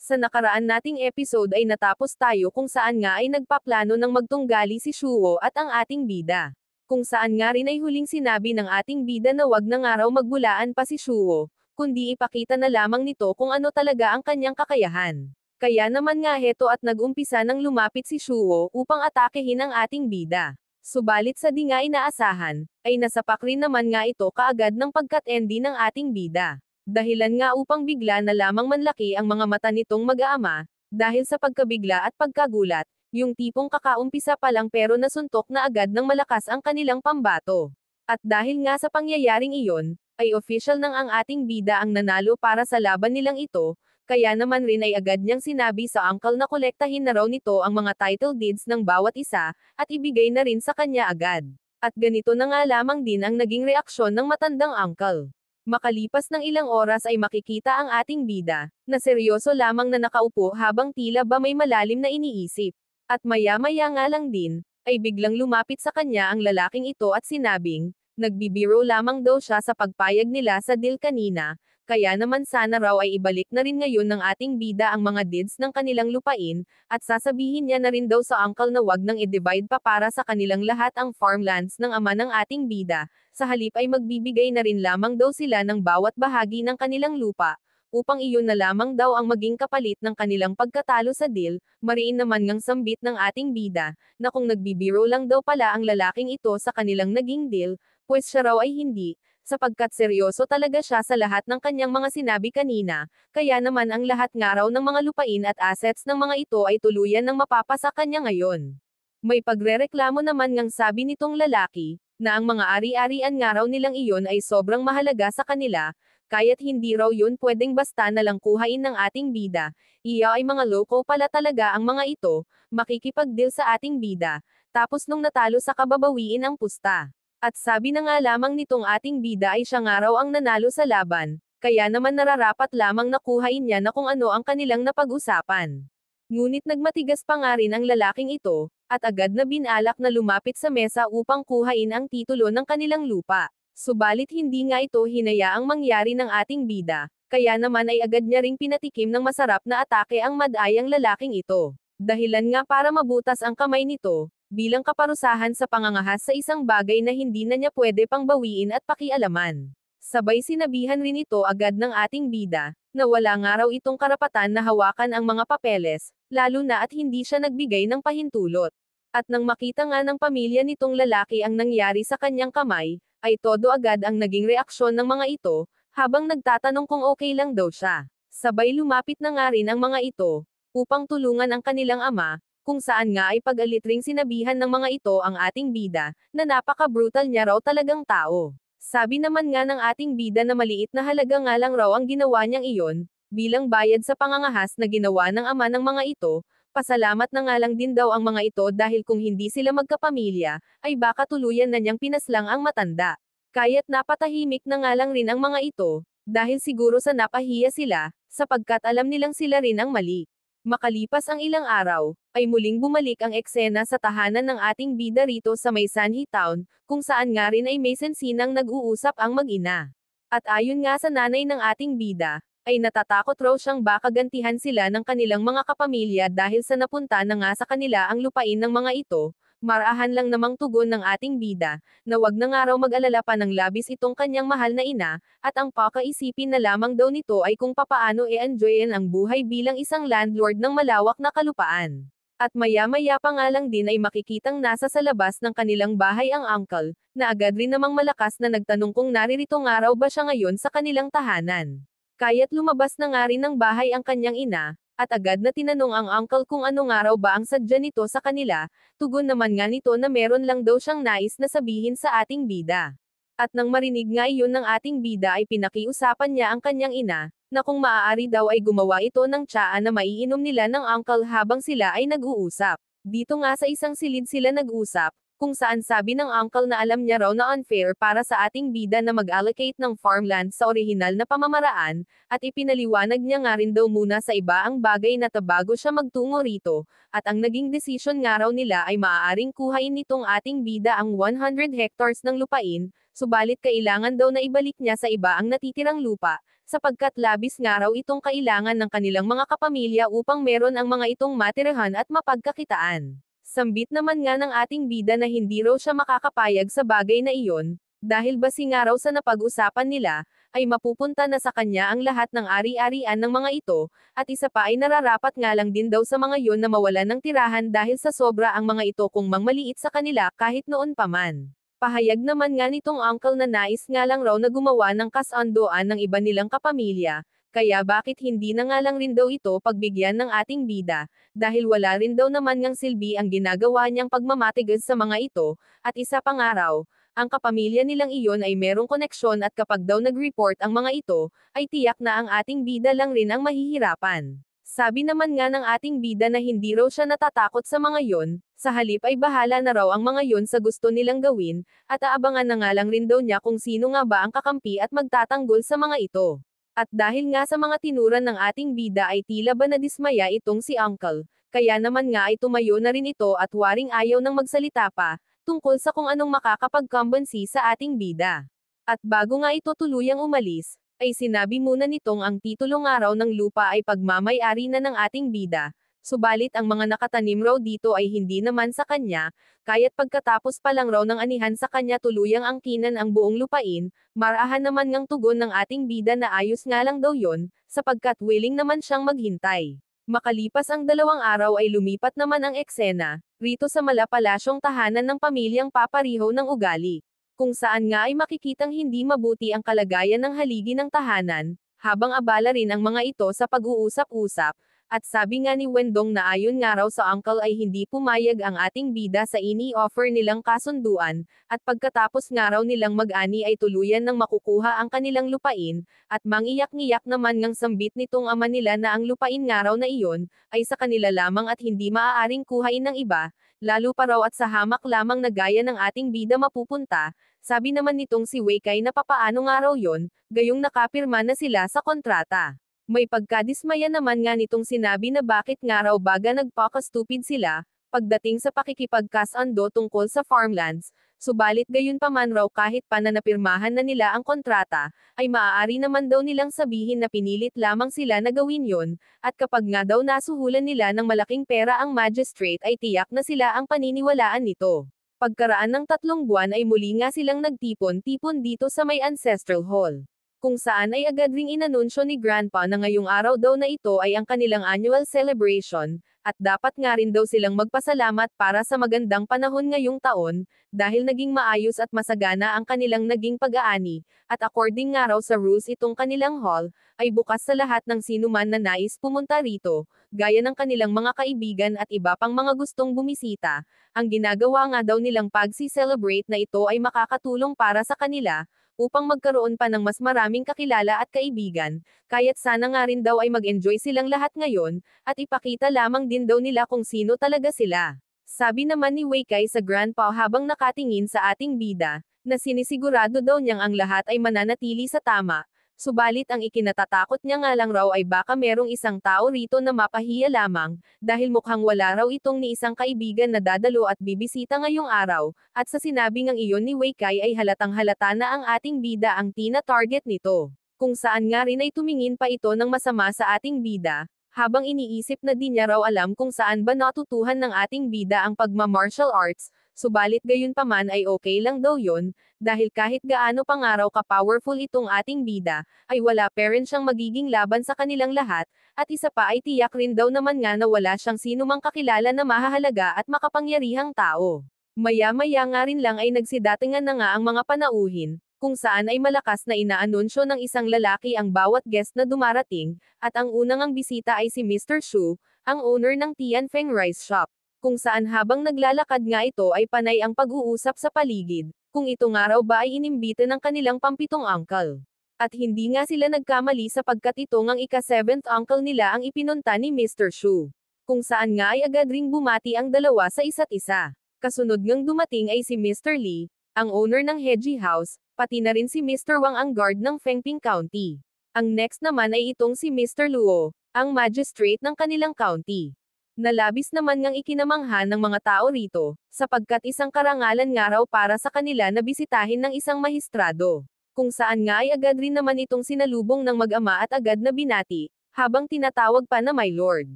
Sa nakaraan nating episode ay natapos tayo kung saan nga ay nagpaplano ng magtunggali si Shuo at ang ating bida. Kung saan nga rin ay huling sinabi ng ating bida na wag na nga raw magbulaan pa si Shuo, kundi ipakita na lamang nito kung ano talaga ang kanyang kakayahan. Kaya naman nga heto at nag-umpisa nang lumapit si Shuo upang atakehin ang ating bida. Subalit sa di nga inaasahan, ay nasapak rin naman nga ito kaagad ng pagkat-endi ng ating bida. Dahilan nga upang bigla na lamang manlaki ang mga mata nitong mag-aama, dahil sa pagkabigla at pagkagulat, yung tipong kakaumpisa pa lang pero nasuntok na agad ng malakas ang kanilang pambato. At dahil nga sa pangyayaring iyon, ay official nang ang ating bida ang nanalo para sa laban nilang ito, kaya naman rin ay agad niyang sinabi sa uncle na kolektahin na raw nito ang mga title deeds ng bawat isa, at ibigay na rin sa kanya agad. At ganito na nga lamang din ang naging reaksyon ng matandang uncle. Makalipas ng ilang oras ay makikita ang ating bida, na seryoso lamang na nakaupo habang tila ba may malalim na iniisip. At maya-maya nga lang din, ay biglang lumapit sa kanya ang lalaking ito at sinabing, nagbibiro lamang daw siya sa pagpayag nila sa deal kanina, kaya naman sana raw ay ibalik na rin ngayon ng ating bida ang mga deeds ng kanilang lupain, at sasabihin niya na rin daw sa uncle na wag nang i-divide pa para sa kanilang lahat ang farmlands ng ama ng ating bida, sa halip ay magbibigay na rin lamang daw sila ng bawat bahagi ng kanilang lupa, upang iyon na lamang daw ang maging kapalit ng kanilang pagkatalo sa deal, mariin naman ngang sambit ng ating bida, na kung nagbibiro lang daw pala ang lalaking ito sa kanilang naging deal, pues siya raw ay hindi, sapagkat seryoso talaga siya sa lahat ng kanyang mga sinabi kanina, kaya naman ang lahat nga raw ng mga lupain at assets ng mga ito ay tuluyan ng mapapasa kanya ngayon. May pagrereklamo naman ngang sabi nitong lalaki, na ang mga ari-arian nga raw nilang iyon ay sobrang mahalaga sa kanila, kaya't hindi raw yun pwedeng basta na lang kuhain ng ating bida, iya ay mga loko pala talaga ang mga ito, makikipag-deal sa ating bida, tapos nung natalo sa kababawiin ang pusta. At sabi na nga lamang nitong ating bida ay siya nga raw ang nanalo sa laban, kaya naman nararapat lamang nakuhain niya na kung ano ang kanilang napag-usapan. Ngunit nagmatigas pa nga rin ang lalaking ito, at agad na binalak na lumapit sa mesa upang kuhain ang titulo ng kanilang lupa. Subalit hindi nga ito hinayaang mangyari ng ating bida, kaya naman ay agad niya ring pinatikim ng masarap na atake ang madayang lalaking ito. Dahilan nga para mabutas ang kamay nito, bilang kaparusahan sa pangangahas sa isang bagay na hindi na niya pwede pang bawiin at pakialaman. Sabay sinabihan rin ito agad ng ating bida, na wala nga raw itong karapatan na hawakan ang mga papeles, lalo na at hindi siya nagbigay ng pahintulot. At nang makita nga ng pamilya nitong lalaki ang nangyari sa kanyang kamay, ay todo agad ang naging reaksyon ng mga ito, habang nagtatanong kung okay lang daw siya. Sabay lumapit na nga rin ang mga ito, upang tulungan ang kanilang ama, kung saan nga ay pag-alitring sinabihan ng mga ito ang ating bida, na napaka-brutal niya raw talagang tao. Sabi naman nga ng ating bida na maliit na halaga nga lang raw ang ginawa niyang iyon, bilang bayad sa pangangahas na ginawa ng ama ng mga ito, pasalamat na nga lang din daw ang mga ito dahil kung hindi sila magkapamilya, ay baka tuluyan na niyang pinaslang ang matanda. Kaya't napatahimik na nga lang rin ang mga ito, dahil siguro sa napahiya sila, sapagkat alam nilang sila rin ang mali. Makalipas ang ilang araw, ay muling bumalik ang eksena sa tahanan ng ating bida rito sa may Sanhi Town, kung saan nga rin ay may sensinang nag-uusap ang mag-ina. At ayon nga sa nanay ng ating bida, ay natatakot raw siyang baka gantihan sila ng kanilang mga kapamilya dahil sa napunta na nga sa kanila ang lupain ng mga ito, marahan lang namang tugon ng ating bida, na wag na nga raw mag-alala pa ng labis itong kanyang mahal na ina, at ang pakaisipin na lamang daw nito ay kung papaano e-enjoyin ang buhay bilang isang landlord ng malawak na kalupaan. At maya-maya pa nga lang din ay makikitang nasa sa labas ng kanilang bahay ang uncle, na agad rin namang malakas na nagtanong kung naririto nga raw ba siya ngayon sa kanilang tahanan. Kaya't lumabas na nga rin ng bahay ang kanyang ina, at agad na tinanong ang uncle kung ano nga raw ba ang sadya nito sa kanila, tugon naman nga nito na meron lang daw siyang nais na sabihin sa ating bida. At nang marinig nga iyon ng ating bida ay pinakiusapan niya ang kanyang ina, na kung maaari daw ay gumawa ito ng tsaa na maiinom nila ng uncle habang sila ay nag-uusap. Dito nga sa isang silid sila nag-usap, kung saan sabi ng uncle na alam niya raw na unfair para sa ating bida na mag-allocate ng farmland sa orihinal na pamamaraan, at ipinaliwanag niya nga rin daw muna sa iba ang bagay na bago siya magtungo rito, at ang naging desisyon nga raw nila ay maaaring kuhain nitong ating bida ang 100 hectares ng lupain, subalit kailangan daw na ibalik niya sa iba ang natitirang lupa, sapagkat labis nga raw itong kailangan ng kanilang mga kapamilya upang meron ang mga itong matirahan at mapagkakitaan. Sambit naman nga ng ating bida na hindi raw siya makakapayag sa bagay na iyon, dahil base nga raw sa napag-usapan nila, ay mapupunta na sa kanya ang lahat ng ari-arian ng mga ito, at isa pa ay nararapat nga lang din daw sa mga yon na mawalan ng tirahan dahil sa sobra ang mga ito kung mangmaliit sa kanila kahit noon pa man. Pahayag naman nga nitong uncle na nais nga lang raw na gumawa ng kasunduan ng iba nilang kapamilya, kaya bakit hindi na nga lang rin daw ito pagbigyan ng ating bida, dahil wala rin daw naman ngang silbi ang ginagawa niyang pagmamatigas sa mga ito, at isa pang araw, ang kapamilya nilang iyon ay merong koneksyon at kapag daw nag-report ang mga ito, ay tiyak na ang ating bida lang rin ang mahihirapan. Sabi naman nga ng ating bida na hindi raw siya natatakot sa mga yon, sa halip ay bahala na raw ang mga yon sa gusto nilang gawin, at aabangan na nga lang rin daw niya kung sino nga ba ang kakampi at magtatanggol sa mga ito. At dahil nga sa mga tinuran ng ating bida ay tila ba nadismaya itong si uncle, kaya naman nga ay tumayo na rin ito at waring ayaw nang magsalita pa, tungkol sa kung anong makakapagkambansi sa ating bida. At bago nga ito tuluyang umalis, ay sinabi muna nitong ang titulong araw ng lupa ay pagmamay-ari na ng ating bida, subalit ang mga nakatanim raw dito ay hindi naman sa kanya, kaya't pagkatapos pa lang raw ng anihan sa kanya tuluyang angkinan ang buong lupain, marahan naman ngang tugon ng ating bida na ayos nga lang daw yon, sapagkat willing naman siyang maghintay. Makalipas ang 2 araw ay lumipat naman ang eksena, rito sa malapalasyong tahanan ng pamilyang Papariho ng ugali, kung saan nga ay makikitang hindi mabuti ang kalagayan ng haligi ng tahanan, habang abala rin ang mga ito sa pag-uusap-usap, at sabi nga ni Wendong na ayon nga raw sa uncle ay hindi pumayag ang ating bida sa ini-offer nilang kasunduan, at pagkatapos nga raw nilang mag-ani ay tuluyan ng makukuha ang kanilang lupain, at mangiyak-ngiyak naman ngang sambit nitong ama nila na ang lupain nga raw na iyon, ay sa kanila lamang at hindi maaaring kuhain ng iba, lalo pa raw at sa hamak lamang na gaya ng ating bida mapupunta, sabi naman nitong si Weikay na papaano nga raw yon, gayong nakapirma na sila sa kontrata. May pagkadismaya naman nga nitong sinabi na bakit nga raw baga nagpaka-stupid sila, pagdating sa pakikipagkasundo tungkol sa farmlands, subalit gayon pa man raw kahit pa na napirmahan na nila ang kontrata, ay maaari naman daw nilang sabihin na pinilit lamang sila na gawin yon, at kapag nga daw nasuhulan nila ng malaking pera ang magistrate ay tiyak na sila ang paniniwalaan nito. Pagkaraan ng 3 buwan ay muli nga silang nagtipon-tipon dito sa may ancestral hall, kung saan ay agad ring inanunsyo ni Grandpa na ngayong araw daw na ito ay ang kanilang annual celebration, at dapat nga rin daw silang magpasalamat para sa magandang panahon ngayong taon, dahil naging maayos at masagana ang kanilang naging pag-aani, at according nga raw sa rules itong kanilang hall, ay bukas sa lahat ng sinuman na nais pumunta rito, gaya ng kanilang mga kaibigan at iba pang mga gustong bumisita. Ang ginagawa nga daw nilang pagsi-celebrate na ito ay makakatulong para sa kanila, upang magkaroon pa ng mas maraming kakilala at kaibigan, kaya't sana nga rin daw ay mag-enjoy silang lahat ngayon, at ipakita lamang din daw nila kung sino talaga sila. Sabi naman ni Weikay sa Grandpa habang nakatingin sa ating bida, na sinisigurado daw niyang ang lahat ay mananatili sa tama, subalit ang ikinatatakot niya nga lang raw ay baka merong isang tao rito na mapahiya lamang, dahil mukhang wala raw itong ni isang kaibigan na dadalo at bibisita ngayong araw, at sa sinabi ngang iyon ni Weikay ay halatang halata na ang ating bida ang tina-target nito. Kung saan nga rin ay tumingin pa ito ng masama sa ating bida, habang iniisip na di niya raw alam kung saan ba natutuhan ng ating bida ang pagma-martial arts, subalit gayon pa man ay okay lang daw yon, dahil kahit gaano pang araw ka-powerful itong ating bida, ay wala pa rin siyang magiging laban sa kanilang lahat, at isa pa ay tiyak rin daw naman nga na wala siyang sinumang kakilala na mahahalaga at makapangyarihang tao. Maya-maya nga rin lang ay nagsidatingan na nga ang mga panauhin, kung saan ay malakas na inaanunsyo ng isang lalaki ang bawat guest na dumarating, at ang unang ang bisita ay si Mr. Shu, ang owner ng Tianfeng Rice Shop, kung saan habang naglalakad nga ito ay panay ang pag-uusap sa paligid, kung ito nga raw ba ay inimbita ng kanilang pampitong uncle. At hindi nga sila nagkamali sapagkat ito ngang ika-7th uncle nila ang ipinunta ni Mr. Shu, kung saan nga ay agad ring bumati ang dalawa sa isa't isa. Kasunod ngang dumating ay si Mr. Lee, ang owner ng Heji House, pati na rin si Mr. Wang ang guard ng Fengping County. Ang next naman ay itong si Mr. Luo, ang magistrate ng kanilang county. Nalabis naman ngang ikinamangha ng mga tao rito, sapagkat isang karangalan nga raw para sa kanila na bisitahin ng isang mahistrado. Kung saan nga ay agad rin naman itong sinalubong ng mag-ama at agad na binati, habang tinatawag pa na my lord.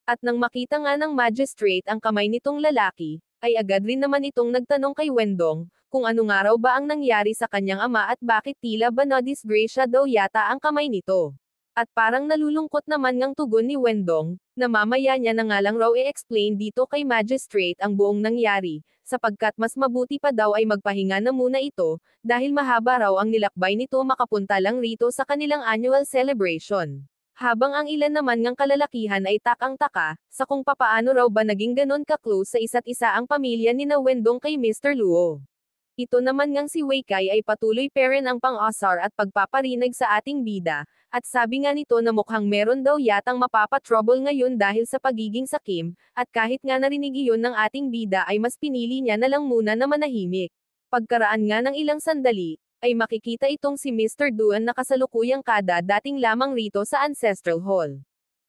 At nang makita nga ng magistrate ang kamay nitong lalaki, ay agad rin naman itong nagtanong kay Wendong, kung ano nga raw ba ang nangyari sa kanyang ama at bakit tila ba na-disgrasya daw yata ang kamay nito. At parang nalulungkot naman ngang tugon ni Wendong, na mamaya niya na nga lang raw i-explain dito kay magistrate ang buong nangyari, sapagkat mas mabuti pa daw ay magpahinga na muna ito, dahil mahaba raw ang nilakbay nito makapunta lang rito sa kanilang annual celebration. Habang ang ilan naman ngang kalalakihan ay takang-taka, sa kung papaano raw ba naging ganon ka-close sa isa't isa ang pamilya ni na Wendong kay Mr. Luo. Ito naman ngang si Wei Kai ay patuloy pa rin ang pang-asar at pagpaparinig sa ating bida, at sabi nga nito na mukhang meron daw yatang mapapa-trouble ngayon dahil sa pagiging sakim, at kahit nga narinig iyon ng ating bida ay mas pinili niya na lang muna na manahimik. Pagkaraan nga ng ilang sandali, ay makikita itong si Mr. Duan na kasalukuyang kada dating lamang rito sa Ancestral Hall.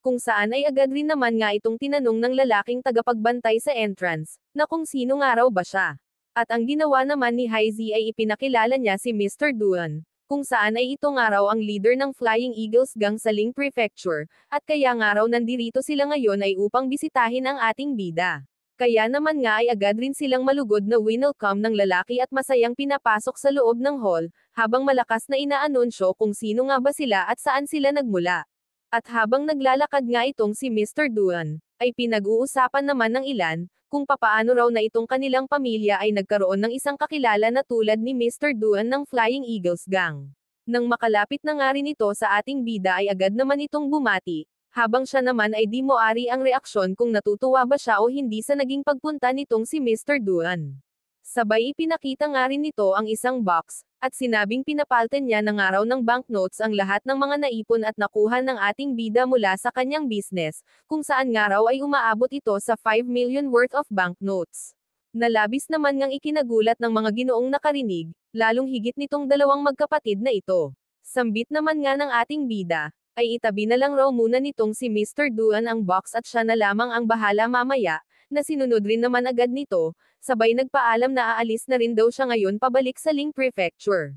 Kung saan ay agad rin naman nga itong tinanong ng lalaking tagapagbantay sa entrance, na kung sino nga raw ba siya. At ang ginawa naman ni Haizi ay ipinakilala niya si Mr. Duan, kung saan ay ito nga raw ang leader ng Flying Eagles Gang sa Ling Prefecture, at kaya nga raw nandirito sila ngayon ay upang bisitahin ang ating bida. Kaya naman nga ay agad rin silang malugod na winelcome ng lalaki at masayang pinapasok sa loob ng hall, habang malakas na inaanunsyo kung sino nga ba sila at saan sila nagmula. At habang naglalakad nga itong si Mr. Duan, ay pinag-uusapan naman ng ilan, kung papaano raw na itong kanilang pamilya ay nagkaroon ng isang kakilala na tulad ni Mr. Duan ng Flying Eagles Gang. Nang makalapit na nga rin ito sa ating bida ay agad naman itong bumati, habang siya naman ay di moari ang reaksyon kung natutuwa ba siya o hindi sa naging pagpunta nitong si Mr. Duan. Sabay ipinakita nga rin nito ang isang box, at sinabing pinapalten niya ng araw ng banknotes ang lahat ng mga naipon at nakuha ng ating bida mula sa kanyang business, kung saan nga raw ay umaabot ito sa 5 million worth of banknotes. Nalabis naman ngang ikinagulat ng mga ginoong nakarinig, lalong higit nitong dalawang magkapatid na ito. Sambit naman nga ng ating bida, ay itabi na lang raw muna nitong si Mr. Duan ang box at siya na lamang ang bahala mamaya, na sinunod rin naman agad nito, sabay nagpaalam na aalis na rin daw siya ngayon pabalik sa Ling Prefecture.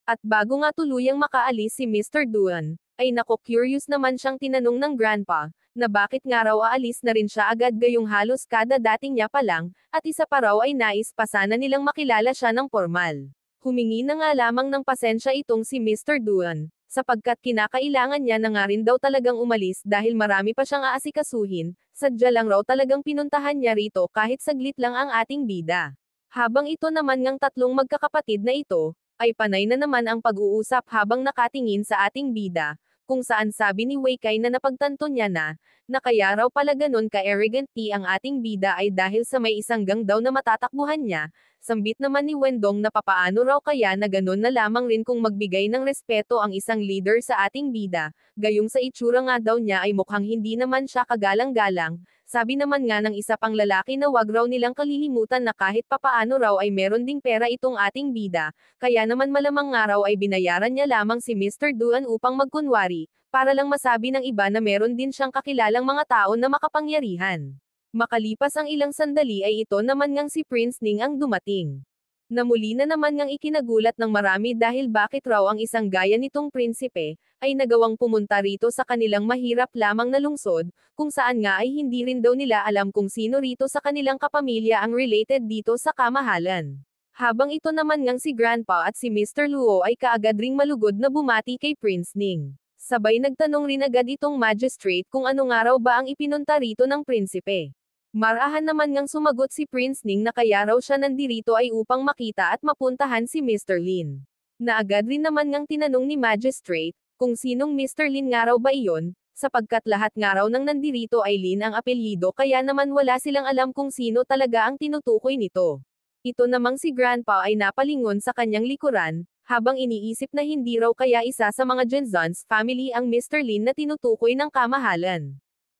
At bago nga tuluyang makaalis si Mr. Duan, ay curious naman siyang tinanong ng grandpa, na bakit nga raw aalis na rin siya agad gayong halos kada dating niya pa lang, at isa pa raw ay nais pa sana nilang makilala siya ng formal. Humingi na nga lamang ng pasensya itong si Mr. Duan, sapagkat kinakailangan niya na nga rin daw talagang umalis dahil marami pa siyang aasikasuhin, sadya lang raw talagang pinuntahan niya rito kahit saglit lang ang ating bida. Habang ito naman ngang tatlong magkakapatid na ito, ay panay na naman ang pag-uusap habang nakatingin sa ating bida, kung saan sabi ni Wei Kai na napagtanto niya na kaya raw pala ganon ka-arrogant ang ating bida ay dahil sa may isang gang daw na matatakbuhan niya. Sambit naman ni Wendong na papaano raw kaya na ganon na lamang rin kung magbigay ng respeto ang isang leader sa ating bida, gayong sa itsura nga daw niya ay mukhang hindi naman siya kagalang-galang. Sabi naman nga ng isa pang lalaki na wag raw nilang kalilimutan na kahit papaano raw ay meron ding pera itong ating bida, kaya naman malamang nga raw ay binayaran niya lamang si Mr. Duan upang magkunwari, para lang masabi ng iba na meron din siyang kakilalang mga tao na makapangyarihan. Makalipas ang ilang sandali ay ito naman ngang si Prince Ning ang dumating. Na muli na naman ngang ikinagulat ng marami dahil bakit raw ang isang gaya nitong prinsipe, ay nagawang pumunta rito sa kanilang mahirap lamang na lungsod, kung saan nga ay hindi rin daw nila alam kung sino rito sa kanilang kapamilya ang related dito sa kamahalan. Habang ito naman ngang si Grandpa at si Mr. Luo ay kaagad ring malugod na bumati kay Prince Ning. Sabay nagtanong rin agad itong magistrate kung ano nga raw ba ang ipinunta rito ng prinsipe. Marahan naman ngang sumagot si Prince Ning na kaya raw siya nandirito ay upang makita at mapuntahan si Mr. Lin. Na agad rin naman ngang tinanong ni magistrate, kung sinong Mr. Lin nga raw ba iyon, sapagkat lahat nga raw ng nandirito ay Lin ang apelyido kaya naman wala silang alam kung sino talaga ang tinutukoy nito. Ito namang si Grandpa ay napalingon sa kanyang likuran, habang iniisip na hindi raw kaya isa sa mga Genzon's family ang Mr. Lin na tinutukoy ng kamahalan.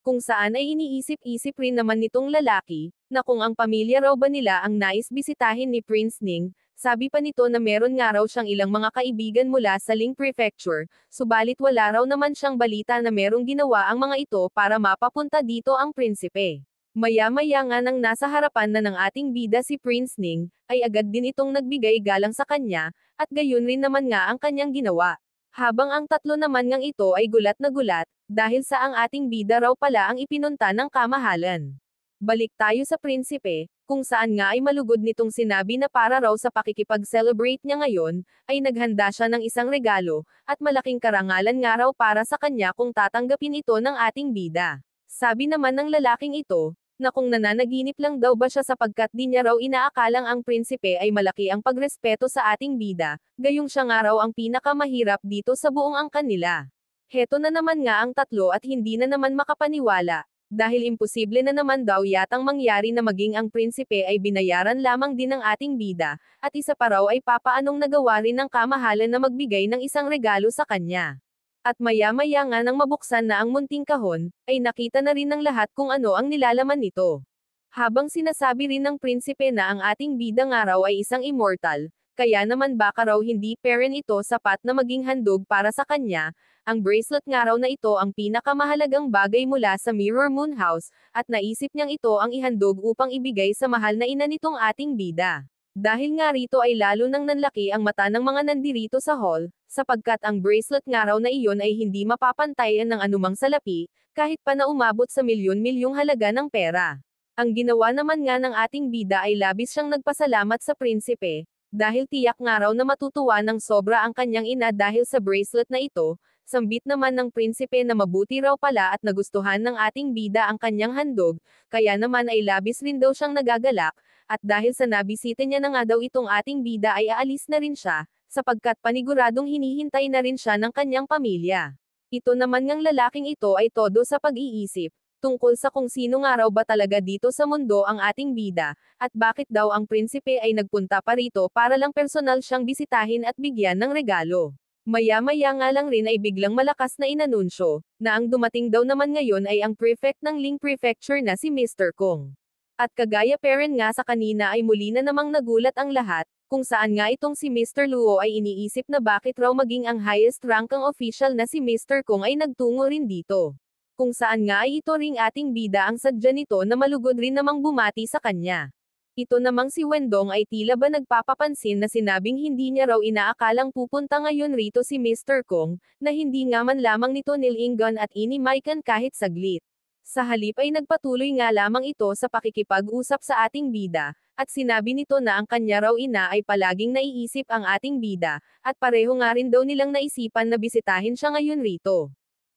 Kung saan ay iniisip-isip rin naman nitong lalaki, na kung ang pamilya raw ba nila ang nais bisitahin ni Prince Ning, sabi pa nito na meron nga raw siyang ilang mga kaibigan mula sa Ling Prefecture, subalit wala raw naman siyang balita na merong ginawa ang mga ito para mapapunta dito ang prinsipe. Maya-maya nga nang nasa harapan na ng ating bida si Prince Ning, ay agad din itong nagbigay galang sa kanya, at gayon rin naman nga ang kanyang ginawa. Habang ang tatlo naman ngang ito ay gulat na gulat, dahil sa ang ating bida raw pala ang ipinunta ng kamahalan. Balik tayo sa prinsipe, kung saan nga ay malugod nitong sinabi na para raw sa pakikipag-celebrate niya ngayon, ay naghanda siya ng isang regalo, at malaking karangalan nga raw para sa kanya kung tatanggapin ito ng ating bida. Sabi naman ng lalaking ito, na kung nananaginip lang daw ba siya sapagkat di niya raw inaakalang ang prinsipe ay malaki ang pagrespeto sa ating bida, gayong siya nga raw ang pinakamahirap dito sa buong angkan nila. Heto na naman nga ang tatlo at hindi na naman makapaniwala, dahil imposible na naman daw yatang mangyari na maging ang prinsipe ay binayaran lamang din ng ating bida, at isa pa raw ay papaanong nagawa rin ng kamahalan na magbigay ng isang regalo sa kanya. At maya-maya nga nang mabuksan na ang munting kahon, ay nakita na rin ng lahat kung ano ang nilalaman nito. Habang sinasabi rin ng prinsipe na ang ating bida nga raw ay isang immortal, kaya naman baka raw hindi peren ito sapat na maging handog para sa kanya, ang bracelet nga raw na ito ang pinakamahalagang bagay mula sa Mirror Moon House, at naisip niyang ito ang ihandog upang ibigay sa mahal na ina nitong ating bida. Dahil nga rito ay lalo nang nanlaki ang mata ng mga nandirito sa hall, sapagkat ang bracelet nga raw na iyon ay hindi mapapantayan ng anumang salapi, kahit pa na umabot sa milyon-milyong halaga ng pera. Ang ginawa naman nga ng ating bida ay labis siyang nagpasalamat sa prinsipe, dahil tiyak nga raw na matutuwa ng sobra ang kanyang ina dahil sa bracelet na ito, sambit naman ng prinsipe na mabuti raw pala at nagustuhan ng ating bida ang kanyang handog, kaya naman ay labis rin daw siyang nagagalak, at dahil sa nabisita niya na nga daw itong ating bida ay aalis na rin siya, sapagkat paniguradong hinihintay na rin siya ng kanyang pamilya. Ito naman ngang lalaking ito ay todo sa pag-iisip, tungkol sa kung sino nga raw ba talaga dito sa mundo ang ating bida, at bakit daw ang prinsipe ay nagpunta pa rito para lang personal siyang bisitahin at bigyan ng regalo. Maya-maya nga lang rin ay biglang malakas na inanunsyo, na ang dumating daw naman ngayon ay ang prefect ng Ling Prefecture na si Mr. Kong. At kagaya parent nga sa kanina ay muli na namang nagulat ang lahat, kung saan nga itong si Mr. Luo ay iniisip na bakit raw maging ang highest rankang official na si Mr. Kong ay nagtungo rin dito. Kung saan nga ay ito ring ating bida ang sadya nito na malugod rin namang bumati sa kanya. Ito namang si Wendong ay tila ba nagpapapansin na sinabing hindi niya raw inaakalang pupunta ngayon rito si Mr. Kong, na hindi nga man lamang nito nilingon at inimaikan kahit saglit. Sa halip ay nagpatuloy nga lamang ito sa pakikipag-usap sa ating bida, at sinabi nito na ang kanya raw ina ay palaging naiisip ang ating bida, at pareho nga rin daw nilang naisipan na bisitahin siya ngayon rito.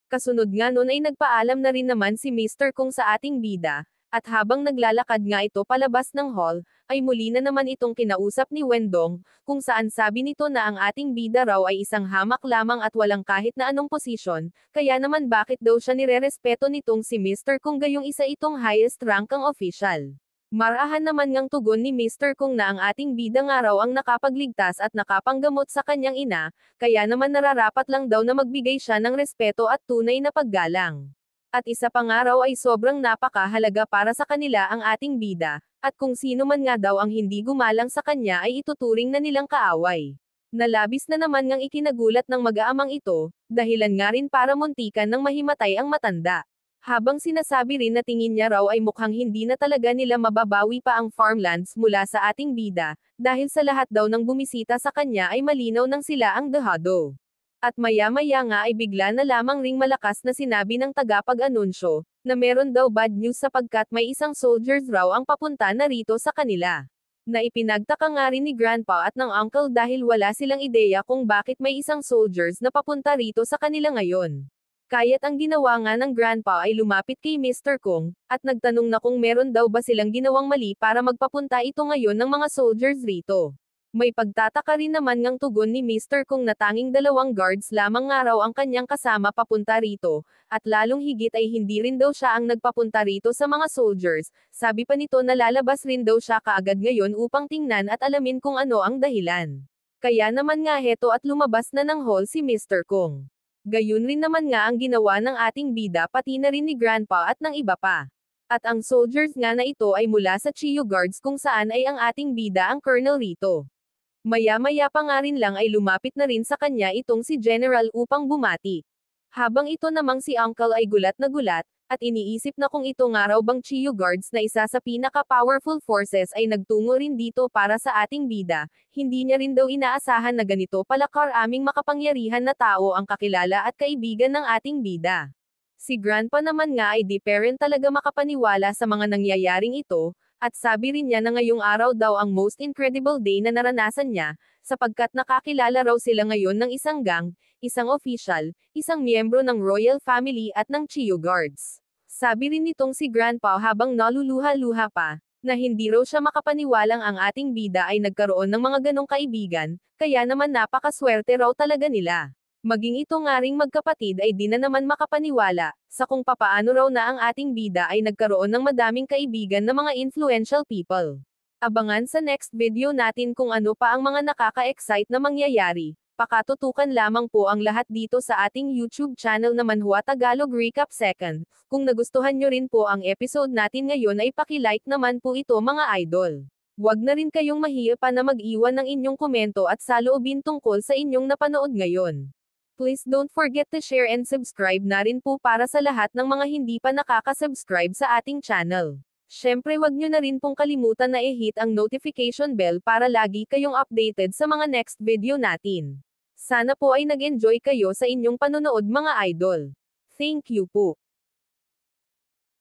Kasunod nga nun ay nagpaalam na rin naman si Mr. Kong sa ating bida, at habang naglalakad nga ito palabas ng hall, ay muli na naman itong kinausap ni Wendong, kung saan sabi nito na ang ating bida raw ay isang hamak lamang at walang kahit na anong posisyon, kaya naman bakit daw siya nirerespeto nitong si Mr. Kong gayong isa itong highest rankang official. Marahan naman ngang tugon ni Mr. Kong na ang ating bida nga raw ang nakapagligtas at nakapanggamot sa kanyang ina, kaya naman nararapat lang daw na magbigay siya ng respeto at tunay na paggalang. At isa pa nga raw ay sobrang napakahalaga para sa kanila ang ating bida, at kung sino man nga daw ang hindi gumalang sa kanya ay ituturing na nilang kaaway. Nalabis na naman ngang ikinagulat ng mag-aamang ito, dahilan nga rin para muntikan ng mahimatay ang matanda. Habang sinasabi rin na tingin niya raw ay mukhang hindi na talaga nila mababawi pa ang farmlands mula sa ating bida, dahil sa lahat daw ng bumisita sa kanya ay malinaw nang sila ang dehado. At maya-maya nga ay bigla na lamang ring malakas na sinabi ng tagapag-anunsyo, na meron daw bad news sapagkat may isang soldiers raw ang papunta na rito sa kanila. Na ipinagtaka nga rin ni Grandpa at ng uncle dahil wala silang ideya kung bakit may isang soldiers na papunta rito sa kanila ngayon. Kaya't ang ginawa nga ng Grandpa ay lumapit kay Mr. Kong, at nagtanong na kung meron daw ba silang ginawang mali para magpapunta ito ngayon ng mga soldiers rito. May pagtataka rin naman ngang tugon ni Mr. Kong na tanging 2 guards lamang nga raw ang kanyang kasama papunta rito, at lalong higit ay hindi rin daw siya ang nagpapunta rito sa mga soldiers, sabi pa nito na lalabas rin daw siya kaagad ngayon upang tingnan at alamin kung ano ang dahilan. Kaya naman nga heto at lumabas na ng hall si Mr. Kong. Gayun rin naman nga ang ginawa ng ating bida pati na rin ni Grandpa at ng iba pa. At ang soldiers nga na ito ay mula sa Chiyo Guards kung saan ay ang ating bida ang colonel rito. Maya-maya pa nga rin lang ay lumapit na rin sa kanya itong si General upang bumati. Habang ito namang si Uncle ay gulat na gulat, at iniisip na kung ito nga raw bang Chiyo Guards na isa sa pinaka-powerful forces ay nagtungo rin dito para sa ating bida, hindi niya rin daw inaasahan na ganito pala karaming makapangyarihan na tao ang kakilala at kaibigan ng ating bida. Si Grandpa naman nga ay di parent talaga makapaniwala sa mga nangyayaring ito, at sabi rin niya na ngayong araw daw ang most incredible day na naranasan niya, sapagkat nakakilala raw sila ngayon ng isang gang, isang official, isang miyembro ng royal family at ng Chiyo Guards. Sabi rin nitong si Grandpa habang naluluha-luha pa, na hindi raw siya makapaniwalang ang ating bida ay nagkaroon ng mga ganong kaibigan, kaya naman napakaswerte raw talaga nila. Maging ito nga ring magkapatid ay di na naman makapaniwala, sa kung papaano raw na ang ating bida ay nagkaroon ng madaming kaibigan na mga influential people. Abangan sa next video natin kung ano pa ang mga nakaka-excite na mangyayari. Pakatutukan lamang po ang lahat dito sa ating YouTube channel na Manhwa Tagalog Recap Second. Kung nagustuhan nyo rin po ang episode natin ngayon ay paki-like naman po ito mga idol. Huwag na rin kayong mahiya pa na mag-iwan ng inyong komento at saloobin tungkol sa inyong napanood ngayon. Please don't forget to share and subscribe na rin po para sa lahat ng mga hindi pa nakaka-subscribe sa ating channel. Syempre wag nyo na rin pong kalimutan na i-hit ang notification bell para lagi kayong updated sa mga next video natin. Sana po ay nag-enjoy kayo sa inyong panonood mga idol. Thank you po.